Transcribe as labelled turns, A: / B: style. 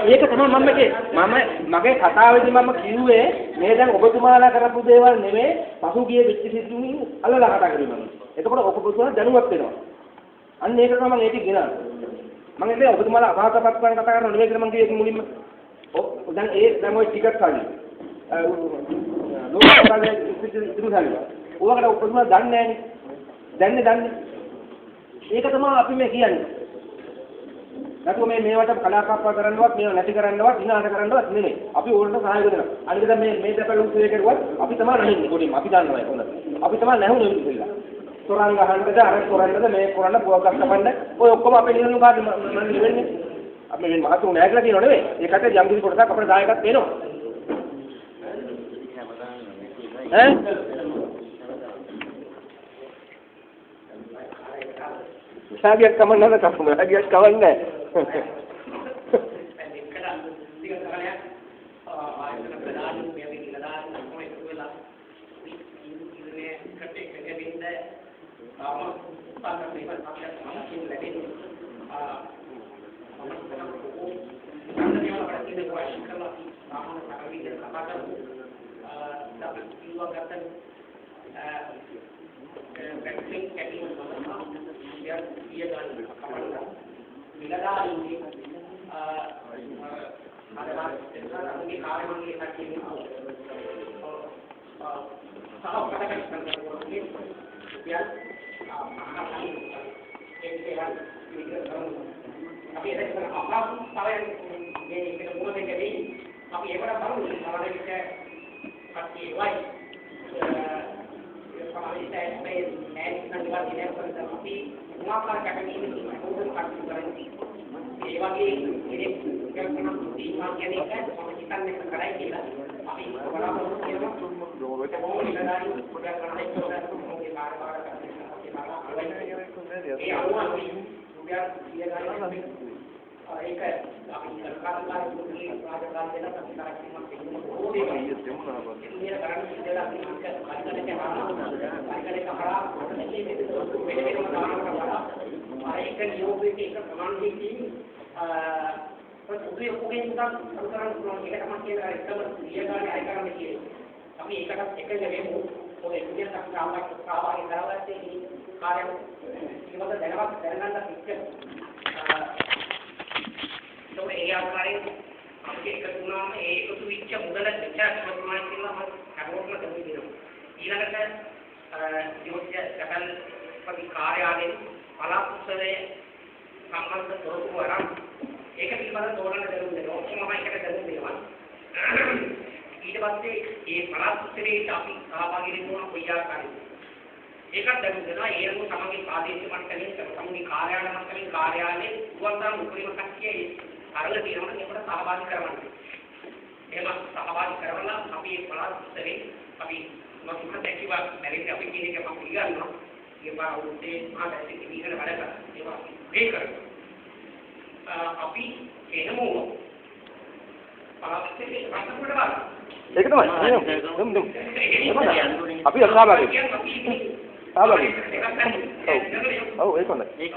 A: ඒක තමයි මගේ කතාවේදී මම කිව්වේ මේ දැන් ඔබතුමාලා කරපු දේවල් නෙමෙයි පසුගිය වෙච්ච සිද්ධුන් අල්ලලා කතා කරේ මම. එතකොට ඔබතුමාලා දැනුවත් වෙනවා. අන්න ඒක තමයි මම ඒක ගෙනාවා. මම ඉතින් ඔබතුමාලා අභාසපත් කරන කතා කරනවා නෙමෙයි කියලා මම කිව්වේ මුලින්ම. දැන් ওই ටිකට් කාලේ ලෝකසභාවේ ඉතිරිසාලිය. ඔයගොල්ලෝ ඔබතුමාලා දන්නේ නැහැනේ. දන්නේ. ඒක තමයි අපි මේ කියන්නේ. නැතුව මේවට කලාකප්පා කරන්නවත් මේව නැති කරන්නවත් විනාශ කරන්නවත් නෙමෙයි. අපි ඕනට සහාය කරනවා. අනික දැන් මේ දැපලු ක්‍රියේට් කරුවත් අපි තමයි රහින්නේ පොඩිම. අපි දන්නවා ඒක හොඳට. අපි තමයි නැහුනේ ඉතිරිලා. තොරන් ගහන්නද අර තොරන්නද මේ කරන්න පුවක් ගන්නපන්න ඔය ඔක්කොම අපේ නියම කාර්ය මම වෙන්නේ. අපි මේ මහතුරු නෑ කියලා කියනෝ නෙමෙයි. ඒකට යම් කිසි කොටසක් අපේ දායකත් වෙනවා. ඈ සාගියක් කමන්නද කපුම සාගියක් කවන්නේ ඒක තමයි. අපි අසහාබාගේ. සහාබාගේ. ඔව් ඒක හොඳයි. ඒක